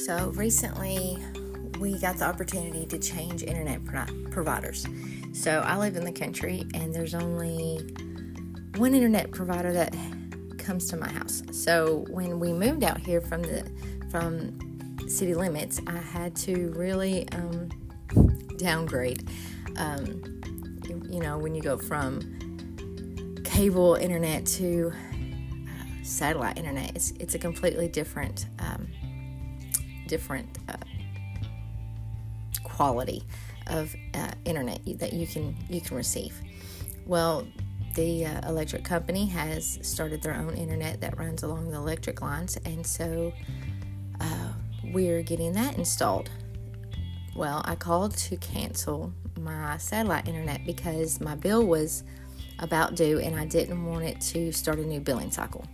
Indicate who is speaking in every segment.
Speaker 1: So recently we got the opportunity to change internet providers. So I live in the country and there's only one internet provider that comes to my house. So when we moved out here from city limits, I had to really downgrade. When you go from cable internet to satellite internet, it's a completely different quality of internet that you can receive. Well, the electric company has started their own internet that runs along the electric lines, and so we're getting that installed. Well, I called to cancel my satellite internet because my bill was about due and I didn't want it to start a new billing cycle.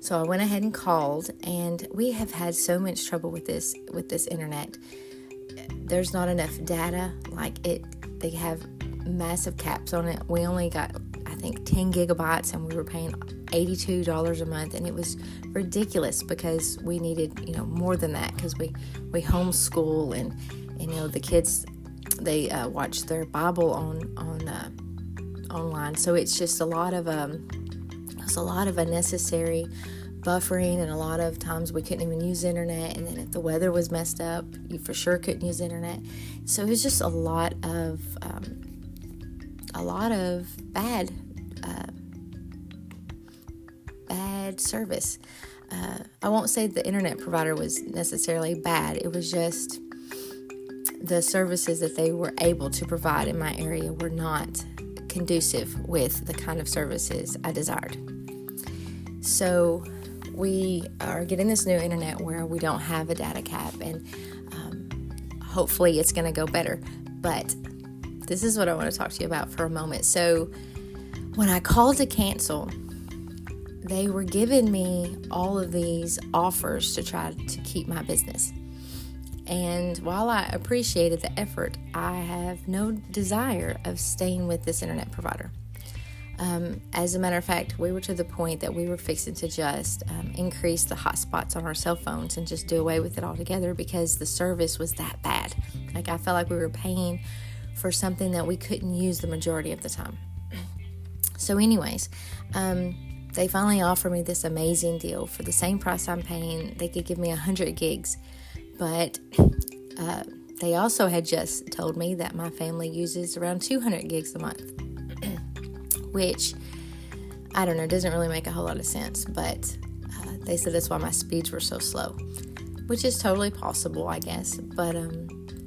Speaker 1: So I went ahead and called, and we have had so much trouble with this internet. There's not enough data. They have massive caps on it. We only got, I think, 10 gigabytes, and we were paying $82 a month, and it was ridiculous because we needed, more than that, because we homeschool, and the kids, they watch their Bible online. So it's just a lot of unnecessary buffering, and a lot of times we couldn't even use internet, and then if the weather was messed up, you for sure couldn't use internet. So it was just a lot of bad service. I won't say the internet provider was necessarily bad. It was just the services that they were able to provide in my area were not conducive with the kind of services I desired. So we are getting this new internet where we don't have a data cap, and hopefully it's going to go better. But this is what I want to talk to you about for a moment. So when I called to cancel, they were giving me all of these offers to try to keep my business. And while I appreciated the effort, I have no desire of staying with this internet provider. As a matter of fact, we were to the point that we were fixing to just increase the hotspots on our cell phones and just do away with it altogether because the service was that bad. I felt like we were paying for something that we couldn't use the majority of the time. So anyways, they finally offered me this amazing deal. For the same price I'm paying, they could give me 100 gigs. But they also had just told me that my family uses around 200 gigs a month, which, I don't know, doesn't really make a whole lot of sense. But they said that's why my speeds were so slow, which is totally possible, I guess. But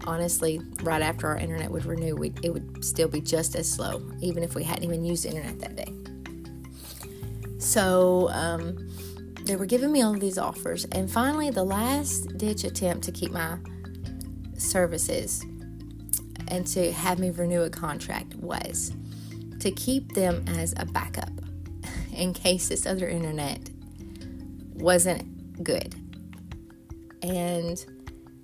Speaker 1: honestly, right after our internet would renew, it would still be just as slow, even if we hadn't even used the internet that day. So they were giving me all of these offers, and finally the last ditch attempt to keep my services and to have me renew a contract was to keep them as a backup in case this other internet wasn't good. And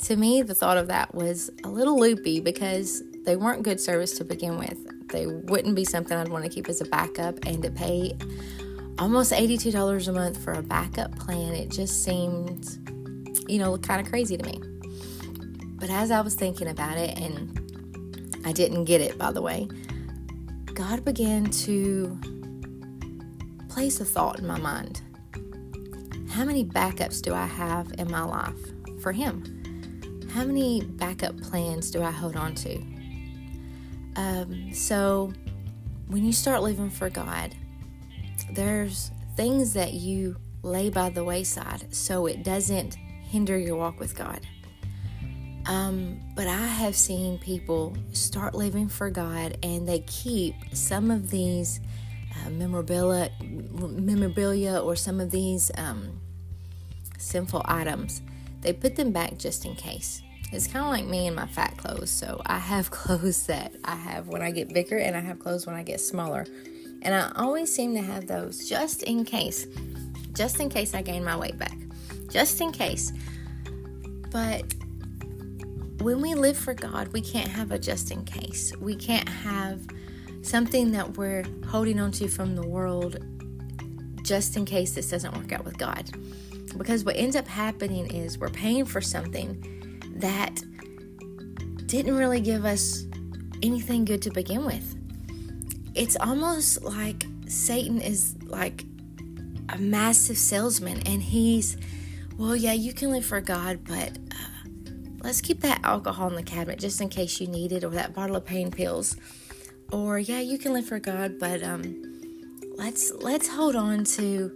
Speaker 1: to me, the thought of that was a little loopy because they weren't good service to begin with. They wouldn't be something I'd want to keep as a backup, and to pay almost $82 a month for a backup plan, it just seemed, kind of crazy to me. But as I was thinking about it, and I didn't get it, by the way, God began to place a thought in my mind. How many backups do I have in my life for Him? How many backup plans do I hold on to? So when you start living for God, there's things that you lay by the wayside so it doesn't hinder your walk with God. But I have seen people start living for God, and they keep some of these memorabilia or some of these sinful items. They put them back just in case. It's kind of like me and my fat clothes. So I have clothes that I have when I get bigger, and I have clothes when I get smaller. And I always seem to have those just in case I gain my weight back, just in case. But when we live for God, we can't have a just in case. We can't have something that we're holding on to from the world just in case this doesn't work out with God. Because what ends up happening is we're paying for something that didn't really give us anything good to begin with. It's almost like Satan is like a massive salesman, and he's, well, yeah, you can live for God, but let's keep that alcohol in the cabinet just in case you need it, or that bottle of pain pills. Or, yeah, you can live for God, but let's hold on to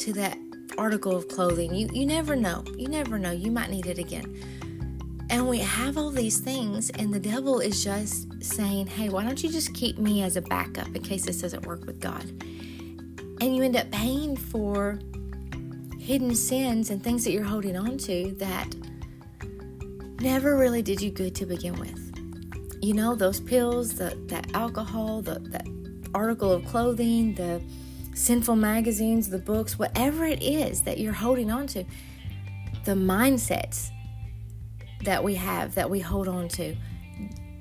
Speaker 1: that article of clothing. You never know. You never know. You might need it again. And we have all these things, and the devil is just saying, hey, why don't you just keep me as a backup in case this doesn't work with God? And you end up paying for hidden sins and things that you're holding on to that never really did you good to begin with. You know, those pills, that alcohol, that article of clothing, the sinful magazines, the books, whatever it is that you're holding on to, the mindsets that we have, that we hold on to,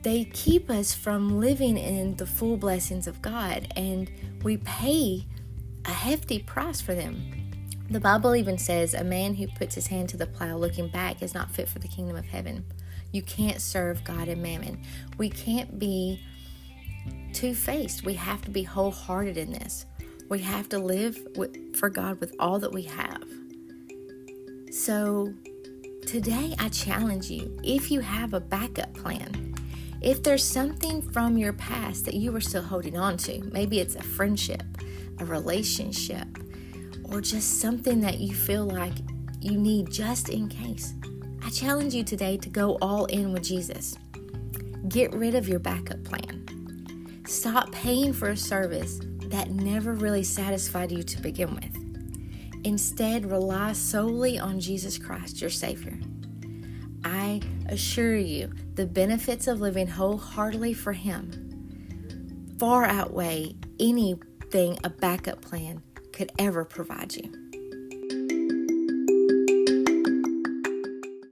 Speaker 1: they keep us from living in the full blessings of God, and we pay a hefty price for them. The Bible even says a man who puts his hand to the plow looking back is not fit for the kingdom of heaven. You can't serve God and mammon. We can't be two-faced. We have to be wholehearted in this. We have to live for God with all that we have. So today I challenge you, if you have a backup plan, if there's something from your past that you are still holding on to, maybe it's a friendship, a relationship, or just something that you feel like you need just in case, I challenge you today to go all in with Jesus. Get rid of your backup plan. Stop paying for a service that never really satisfied you to begin with. Instead, rely solely on Jesus Christ, your Savior. I assure you, the benefits of living wholeheartedly for Him far outweigh anything a backup plan could ever provide you.